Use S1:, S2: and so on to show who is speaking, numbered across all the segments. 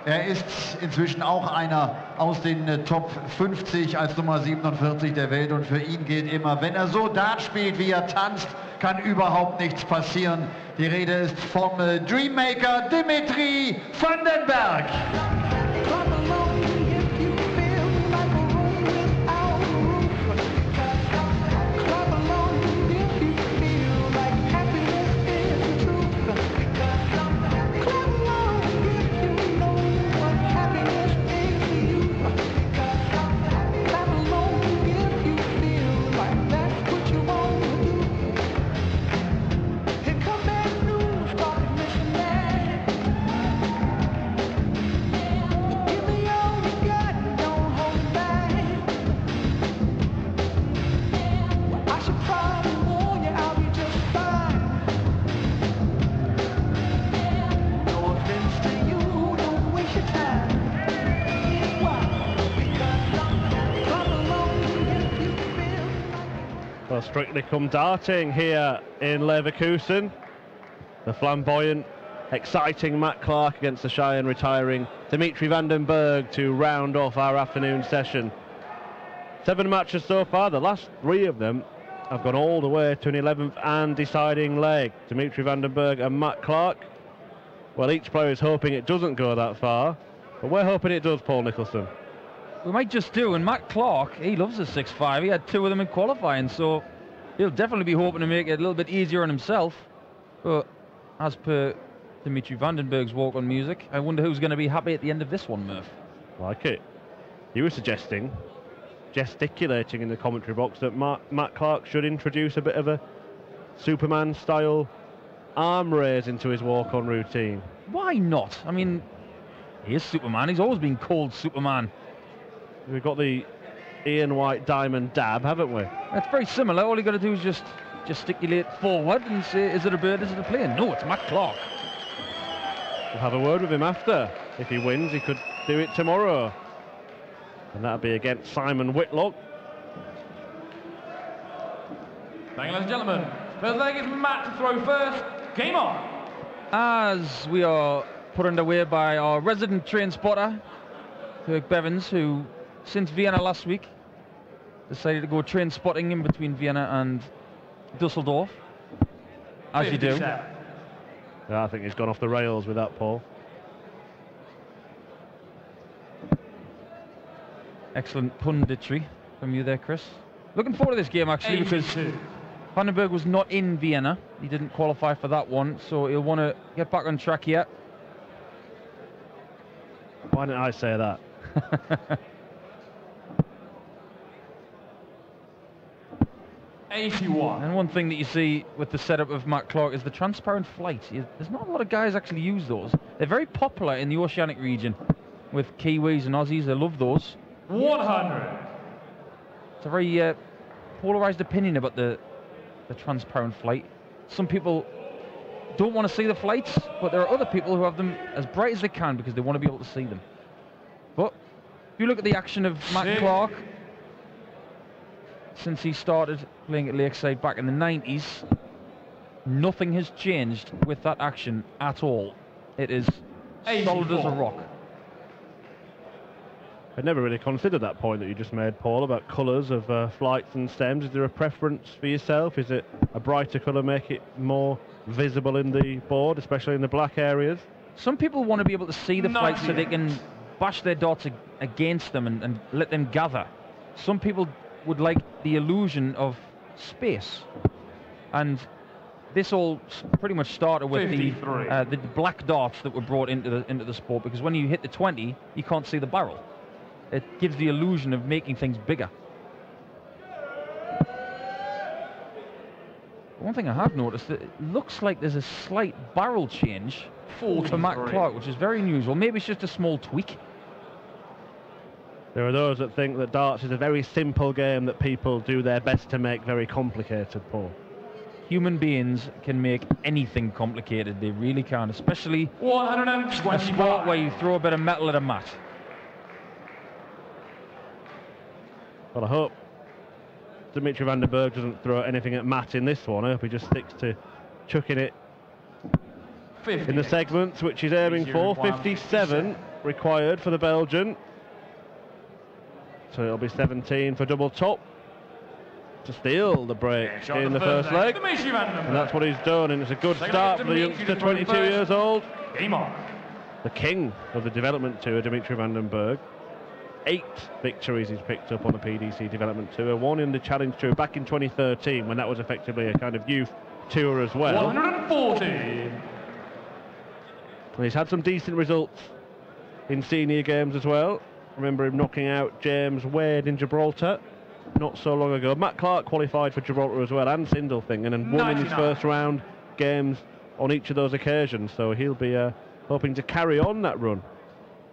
S1: Er ist inzwischen auch einer aus den Top 50 als Nummer 47 der Welt und für ihn gilt immer, wenn er so Dart spielt, wie er tanzt, kann überhaupt nichts passieren. Die Rede ist vom Dreammaker Dimitri van den Bergh.
S2: Well, Strictly come darting here in Leverkusen. The flamboyant, exciting Matt Clark against the shy and retiring Dimitri van den Bergh to round off our afternoon session. 7 matches so far. The last 3 of them have gone all the way to an 11th and deciding leg. Dimitri van den Bergh and Matt Clark. Well, each player is hoping it doesn't go that far, but we're hoping it does, Paul Nicholson.
S3: We might just do, and Matt Clark, he loves the 6-5. He had 2 of them in qualifying, so he'll definitely be hoping to make it a little bit easier on himself. But as per Dimitri van den Bergh's walk-on music, I wonder who's going to be happy at the end of this one, Murph.
S2: Like it. You were suggesting, gesticulating in the commentary box, that Matt Clark should introduce a bit of a Superman-style arm raise into his walk-on routine.
S3: Why not? I mean, he is Superman. He's always been called Superman.
S2: We've got the Ian White diamond dab, haven't we?
S3: That's very similar. All you got to do is just gesticulate forward and say, is it a bird, is it a plane? No, it's Matt Clark.
S2: We'll have a word with him after. If he wins, he could do it tomorrow. And that'll be against Simon Whitlock.
S4: Thank you, ladies and gentlemen. First leg is Matt to throw first. Game on.
S3: As we are put underway by our resident train spotter, Bergh Bevins, who since Vienna last week decided to go train spotting in between Vienna and Dusseldorf, as you do.
S2: Yeah, I think he's gone off the rails with that, Paul.
S3: Excellent punditry from you there, Chris. Looking forward to this game, actually, because Van den Bergh was not in Vienna. He didn't qualify for that one, so he'll want to get back on track here.
S2: Why didn't I say that?
S4: 81.
S3: And one thing that you see with the setup of Matt Clark is the transparent flight. There's not a lot of guys actually use those. They're very popular in the oceanic region with Kiwis and Aussies. They love those.
S4: 100.
S3: It's a very polarized opinion about the transparent flight. Some people don't want to see the flights, but there are other people who have them as bright as they can because they want to be able to see them. But if you look at the action of Matt Clark, since he started playing at Lakeside back in the 90s, nothing has changed with that action at all. It is solid as a rock.
S2: I'd never really considered that point that you just made, Paul, about colours of flights and stems. Is there a preference for yourself? Is it a brighter colour make it more visible in the board, especially in the black areas?
S3: Some people want to be able to see the flights so they can bash their darts against them and let them gather. Some people would like the illusion of space. And this all pretty much started with the black darts that were brought into the sport, because when you hit the 20, you can't see the barrel. It gives the illusion of making things bigger. One thing I have noticed, that it looks like there's a slight barrel change for Matt Clark, which is very unusual. Maybe it's just a small tweak.
S2: There are those that think that darts is a very simple game that people do their best to make very complicated, Paul.
S3: Human beings can make anything complicated. They really can, especially a sport where you throw a bit of metal at a mat.
S2: Well, I hope Dimitri van den Bergh doesn't throw anything at Matt in this one. I hope he just sticks to chucking it in the segments, which he's aiming for. 57 required for the Belgian. So it'll be 17 for double top to steal the break in the first leg. And that's what he's done, and it's a good start for the youngster, 22 years old.
S4: Game on.
S2: The king of the development tour, Dimitri van den Bergh. 8 victories he's picked up on the PDC development tour, 1 in the challenge tour back in 2013 when that was effectively a kind of youth tour as well.
S4: 140.
S2: And he's had some decent results in senior games as well. Remember him knocking out James Wade in Gibraltar not so long ago. Matt Clark qualified for Gibraltar as well, and Sindelfingen, and won in his first round games on each of those occasions, so he'll be hoping to carry on that run.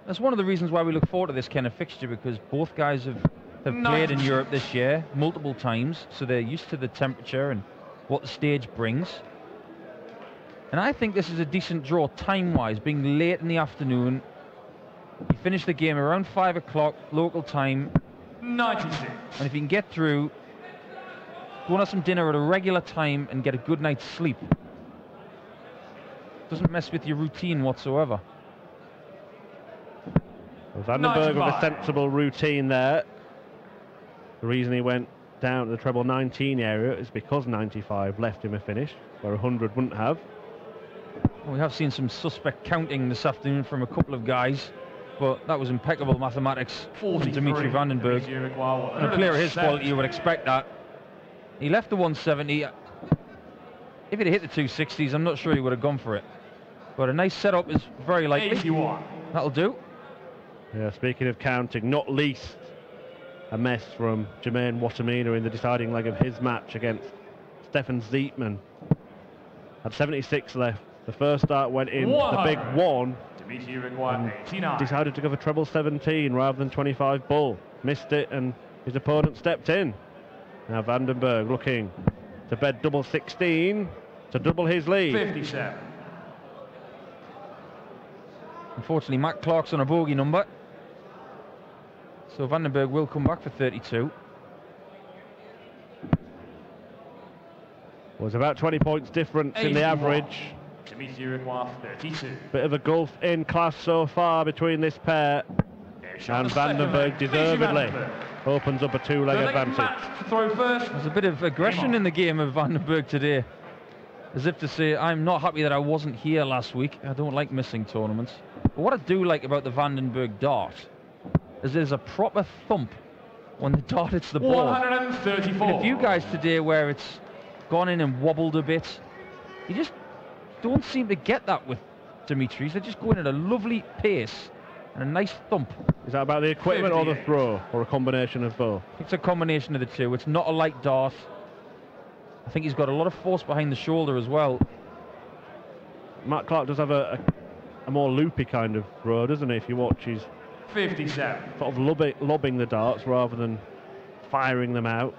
S3: That's one of the reasons why we look forward to this kind of fixture, because both guys have played in Europe this year multiple times, so they're used to the temperature and what the stage brings. And I think this is a decent draw time-wise, being late in the afternoon. You finish the game around 5 o'clock local time.
S4: 96.
S3: And if you can get through, go and have some dinner at a regular time and get a good night's sleep. Doesn't mess with your routine whatsoever.
S2: Van den Bergh with a sensible routine there. The reason he went down to the treble 19 area is because 95 left him a finish where 100 wouldn't have.
S3: Well, we have seen some suspect counting this afternoon from a couple of guys, but that was impeccable mathematics from Dimitri van den Bergh. And a player of his quality, you would expect that. He left the 170. If he'd hit the 260s, I'm not sure he would have gone for it. But a nice setup is very likely.
S4: 81.
S3: That'll do.
S2: Yeah, speaking of counting, not least a mess from Jermaine Watamina in the deciding leg of his match against Stefan Zietman. Had 76 left. The first start went in the big 1.
S4: Dimitri required 89.
S2: Decided to go for treble 17 rather than 25 bull. Missed it and his opponent stepped in. Now van den Bergh looking to bed double 16 to double his lead.
S4: 57.
S3: Unfortunately, Matt Clark's on a bogey number. So van den Bergh will come back for 32.
S2: Was about 20 points difference in the average.
S4: Dimitri required 32.
S2: Bit of a gulf in class so far between this pair. And van den Bergh deservedly opens up a 2-leg advantage.
S4: To throw first.
S3: There's a bit of aggression in the game of van den Bergh today. As if to say, I'm not happy that I wasn't here last week. I don't like missing tournaments. But what I do like about the van den Bergh dart is there's a proper thump when the dart hits the board.
S4: 134.
S3: And a few guys today where it's gone in and wobbled a bit, you just don't seem to get that with Dimitri's. They're just going at a lovely pace and a nice thump.
S2: Is that about the equipment or the throw, or a combination of both?
S3: It's a combination of the two. It's not a light dart. I think he's got a lot of force behind the shoulder as well.
S2: Matt Clark does have a more loopy kind of throw, doesn't he? If you watch, he's
S4: 57.
S2: sort of lobbing the darts rather than firing them out.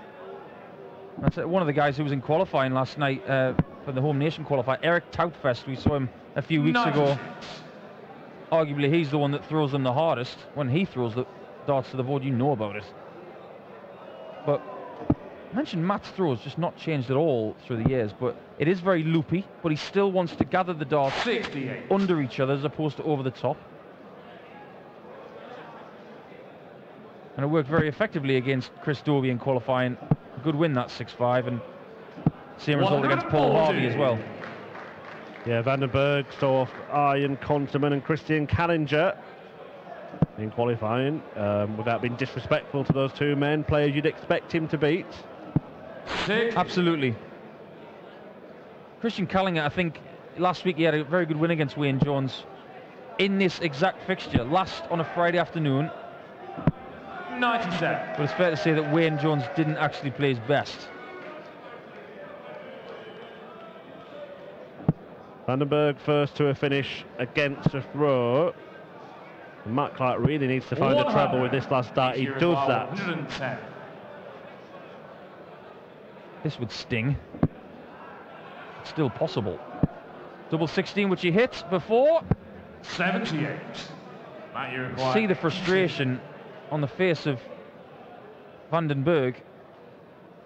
S3: That's one of the guys who was in qualifying last night for the Home Nation qualifier, Eric Toutfest. We saw him a few weeks ago. Arguably, he's the one that throws them the hardest. When he throws the darts to the board, you know about it. But I mentioned Matt's throws just not changed at all through the years, but it is very loopy, but he still wants to gather the darts
S4: 68.
S3: under each other as opposed to over the top. And it worked very effectively against Chris Dobie in qualifying. A good win, that 6-5, and same result against Paul Harvey as well.
S2: Yeah, van den Bergh saw off Arjen Konterman and Christian Callinger in qualifying, without being disrespectful to those two men, players you'd expect him to beat.
S3: Absolutely. Christian Callinger, I think last week he had a very good win against Wayne Jones in this exact fixture, last on a Friday afternoon.
S4: 97.
S3: But it's fair to say that Wayne Jones didn't actually play his best.
S2: Van den Bergh first to a finish against a throw. And Matt Clark really needs to find a treble with this last start. He does that.
S4: 110.
S3: This would sting. It's still possible. Double 16, which he hit before.
S4: 78. Matt, you require
S3: See the frustration on the face of van den Bergh.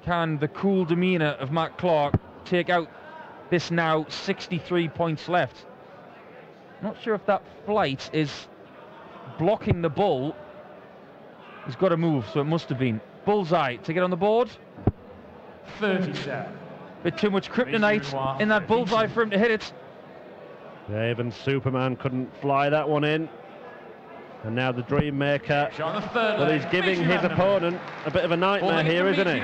S3: Can the cool demeanour of Matt Clark take out this now 63 points left? Not sure if that flight is blocking the bull. He's got to move, so it must have been. Bullseye to get on the board.
S4: 37.
S3: Bit too much kryptonite in that bullseye for him to hit it.
S2: Yeah, even Superman couldn't fly that one in. And now the Dream Maker. Well, he's giving his opponent a bit of a nightmare here, isn't he?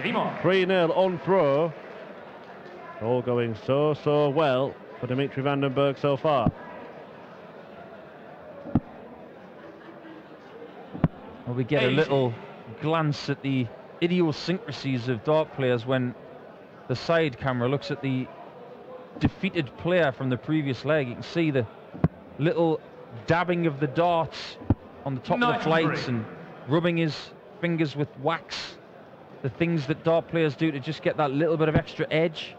S2: 3-0 on throw. All going so well for Dimitri van den Bergh so far.
S3: Well, we get a little glance at the idiosyncrasies of dart players when the side camera looks at the defeated player from the previous leg. You can see the little dabbing of the darts on the top of the flights and rubbing his fingers with wax. The things that dart players do to just get that little bit of extra edge.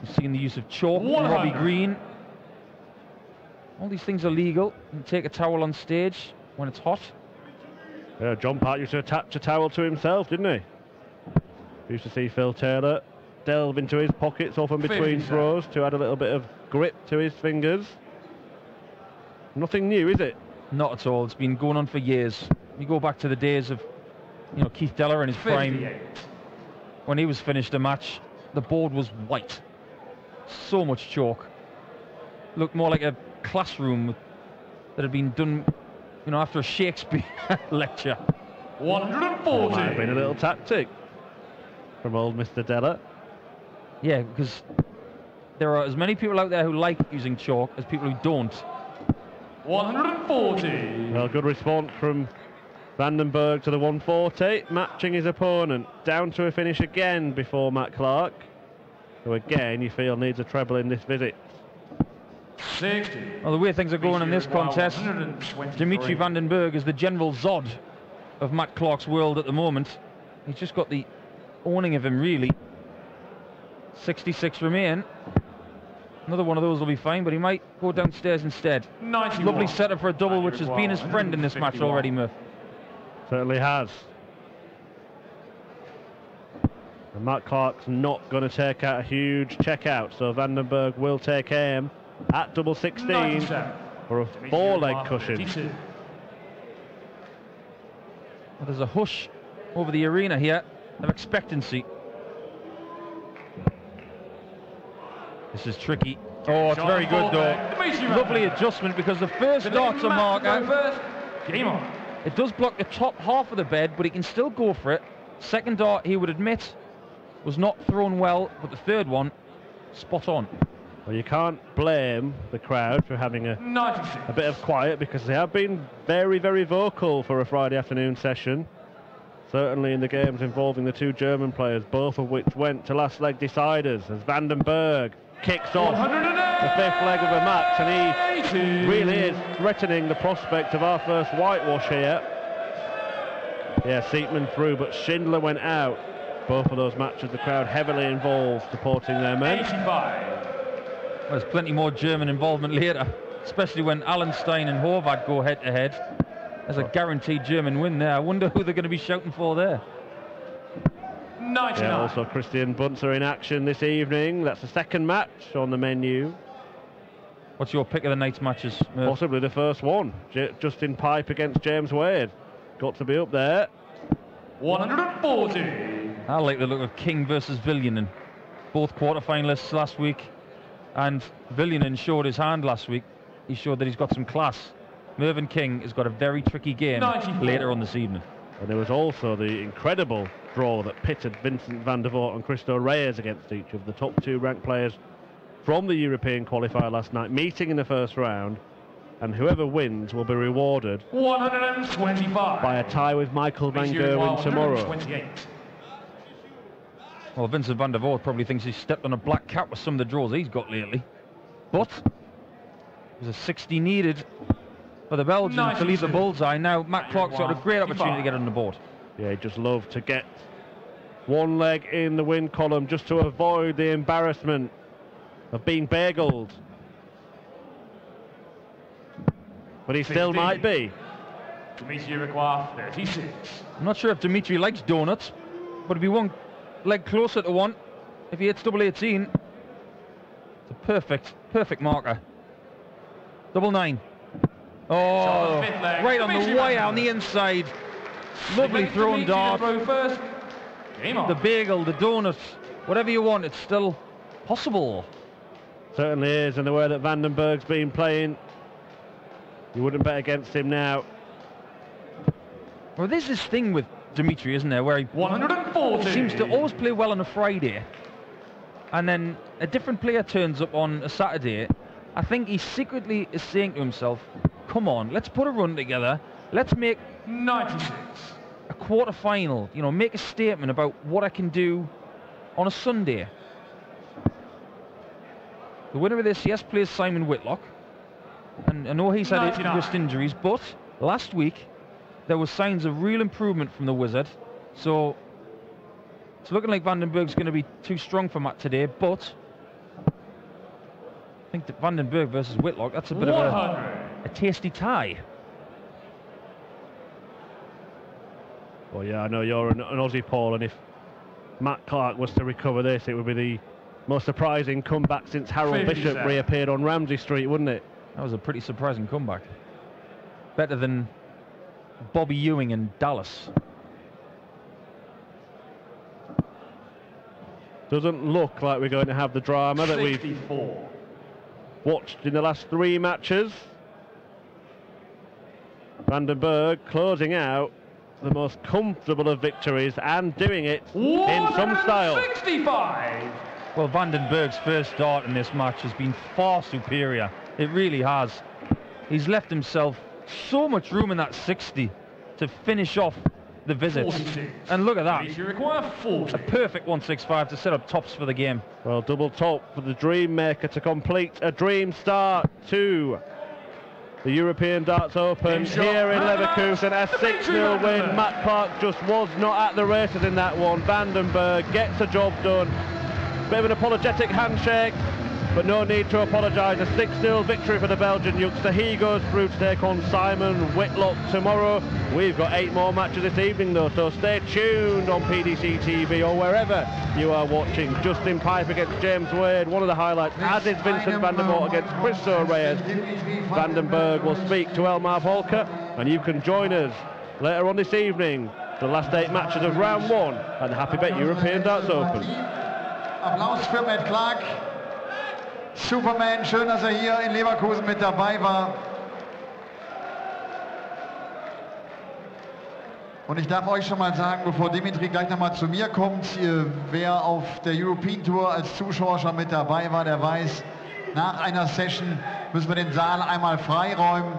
S3: You've seen the use of chalk, Robbie Green. All these things are legal. You can take a towel on stage when it's hot.
S2: Yeah, John Park used to attach a towel to himself, didn't he? We used to see Phil Taylor delve into his pockets often between throws to add a little bit of grip to his fingers. Nothing new, is it?
S3: Not at all. It's been going on for years. You go back to the days of, you know, Keith Deller in his prime. When he was finished a match, the board was white. So much chalk. Looked more like a classroom that had been done, you know, after a Shakespeare lecture.
S4: 140.
S2: Might have been a little tactic from old Mr. Deller.
S3: Yeah, because there are as many people out there who like using chalk as people who don't.
S4: 140.
S2: Well, good response from van den Bergh to the 140, matching his opponent. Down to a finish again before Matt Clark, who again you feel needs a treble in this visit.
S4: 60.
S3: Well, the way things are going in this contest, Dimitri van den Bergh is the general Zod of Matt Clark's world at the moment. He's just got the owning of him, really. 66 remain. Another one of those will be fine, but he might go downstairs instead.
S4: 91.
S3: Lovely setup for a double, which has been his friend in this match already, Murph.
S2: Certainly has. And Matt Clark's not going to take out a huge check out, so van den Bergh will take aim at double 16 for a 4-leg cushion.
S3: Well, there's a hush over the arena here of expectancy. This is tricky. Oh, it's very good though. Lovely adjustment, because the first dart's a marker. It does block the top half of the bed, but he can still go for it. Second dart, he would admit, was not thrown well, but the third one, spot on.
S2: Well, you can't blame the crowd for having a bit of quiet, because they have been very vocal for a Friday afternoon session. Certainly in the games involving the two German players, both of which went to last leg deciders, as van den Bergh kicks off the fifth leg of the match, and he really is threatening the prospect of our first whitewash here. Yeah, Seatman through, but Schindler went out. Both of those matches, the crowd heavily involved, supporting their men.
S4: 85.
S3: Well, there's plenty more German involvement later, especially when Allenstein and Horvath go head-to-head. There's a guaranteed German win there. I wonder who they're going to be shouting for there.
S4: 99.
S2: Yeah, also Christian Bunzer in action this evening. That's the second match on the menu.
S3: What's your pick of the night's matches, Murph?
S2: Possibly the first one. Justin Pipe against James Wade. Got to be up there.
S4: 140.
S3: I like the look of King versus Viljanen. Both quarter-finalists last week, and Viljanen showed his hand last week. He showed that he's got some class. Mervyn King has got a very tricky game
S4: 94.
S3: later on this evening.
S2: And there was also the incredible draw that pitted Vincent van der Voort and Christo Reyes against each of the top two ranked players from the European qualifier last night, meeting in the first round, and whoever wins will be rewarded
S4: 125
S2: by a tie with Michael van Gerwen tomorrow.
S4: 128.
S3: Well, Vincent van der Voort probably thinks he's stepped on a black cat with some of the draws he's got lately. But there's a 60 needed for the Belgians to leave the bullseye. Now Matt Clark's got a great opportunity to get on the board.
S2: Yeah, he'd just love to get one leg in the win column just to avoid the embarrassment of being bageled. But he still might be.
S4: Dimitri require 36.
S3: I'm not sure if Dimitri likes donuts, but if he one leg closer to one, if he hits double 18, it's a perfect marker. Double 9. Oh, right on the wire on the inside. Lovely thrown dart.
S4: First. Game on.
S3: The bagel, the donuts, whatever you want, it's still possible.
S2: Certainly is, and the way that Van den Bergh's been playing, you wouldn't bet against him now.
S3: Well, there's this thing with Dimitri, isn't there, where he
S4: 140.
S3: seems to always play well on a Friday, and then a different player turns up on a Saturday. I think he secretly is saying to himself, come on, let's put a run together, let's make
S4: 96.
S3: a quarter-final, you know, make a statement about what I can do on a Sunday. The winner of this, yes, plays Simon Whitlock, and I know he's had
S4: 99.
S3: wrist injuries, but last week there were signs of real improvement from the Wizard, so it's looking like Van den Bergh's going to be too strong for Matt today, but I think that Van den Bergh versus Whitlock, that's a bit of a tasty tie.
S2: Well, yeah, I know you're an Aussie, Paul, and if Matt Clark was to recover this, it would be the most surprising comeback since Harold Bishop reappeared on Ramsey Street, wouldn't it?
S3: That was a pretty surprising comeback. Better than Bobby Ewing in Dallas.
S2: Doesn't look like we're going to have the drama that we've watched in the last 3 matches. Van den Bergh closing out the most comfortable of victories and doing it in some style.
S4: 65.
S3: Well, Van den Bergh's first dart in this match has been far superior. It really has. He's left himself so much room in that 60 to finish off the visit.
S4: 46.
S3: And look at that.
S4: You require 40.
S3: A perfect 165 to set up tops for the game.
S2: Well, double top for the Dream Maker to complete a dream start to the European Darts Open here in Leverkusen. A 6-0 win. Matt Clark just was not at the races in that one. Van den Bergh gets the job done. Bit of an apologetic handshake, but no need to apologise. A 6-0 victory for the Belgian youngster. He goes through to take on Simon Whitlock tomorrow. We've got 8 more matches this evening though, so stay tuned on PDC TV or wherever you are watching. Justin Pipe against James Wade, one of the highlights, as is Vincent van der Voort against Christo Reyes. Van den Bergh will speak to Elmar Volker, and you can join us later on this evening for the last 8 matches of round 1 at the Happy Bet European Darts Open.
S1: Applaus für Matt Clark. Superman, schön, dass hier in Leverkusen mit dabei war. Und ich darf euch schon mal sagen, bevor Dimitri gleich nochmal zu mir kommt, wer auf der European Tour als Zuschauer schon mit dabei war, der weiß, nach einer Session müssen wir den Saal einmal freiräumen.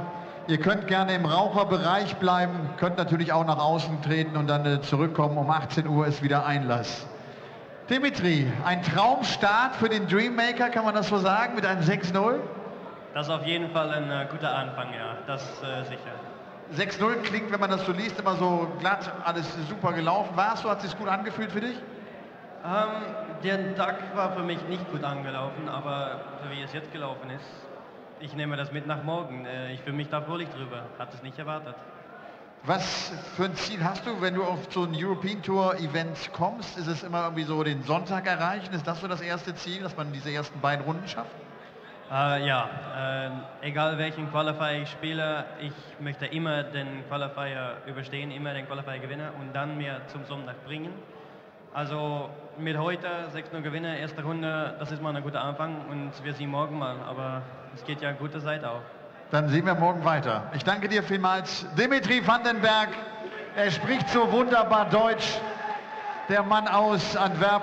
S1: Ihr könnt gerne im Raucherbereich bleiben, könnt natürlich auch nach außen treten und dann zurückkommen. Um 18 Uhr ist wieder Einlass. Dimitri, ein Traumstart für den Dreammaker, kann man das so sagen, mit einem 6-0?
S5: Das ist auf jeden Fall ein guter Anfang, ja, das sicher.
S1: 6-0 klingt, wenn man das so liest, immer so glatt, alles super gelaufen. War es so, hat es sich gut angefühlt für dich?
S5: Der Tag war für mich nicht gut angelaufen, aber so wie es jetzt gelaufen ist, ich nehme das mit nach morgen. Ich fühle mich da fröhlich drüber, hatte es nicht erwartet.
S1: Was für ein Ziel hast du, wenn du auf so ein European Tour Event kommst? Ist es immer irgendwie so den Sonntag erreichen? Ist das so das erste Ziel, dass man diese ersten beiden Runden schafft?
S5: Ja, egal welchen Qualifier ich spiele, ich möchte immer den Qualifier überstehen, immer den Qualifier gewinnen und dann mir zum Sonntag bringen. Also mit heute 6-0 gewinnen, erste Runde, das ist mal ein guter Anfang und wir sehen morgen mal, aber es geht ja gute Seite auch.
S1: Dann sehen wir morgen weiter. Ich danke dir vielmals. Dimitri van den Bergh, er spricht so wunderbar Deutsch, der Mann aus Antwerpen.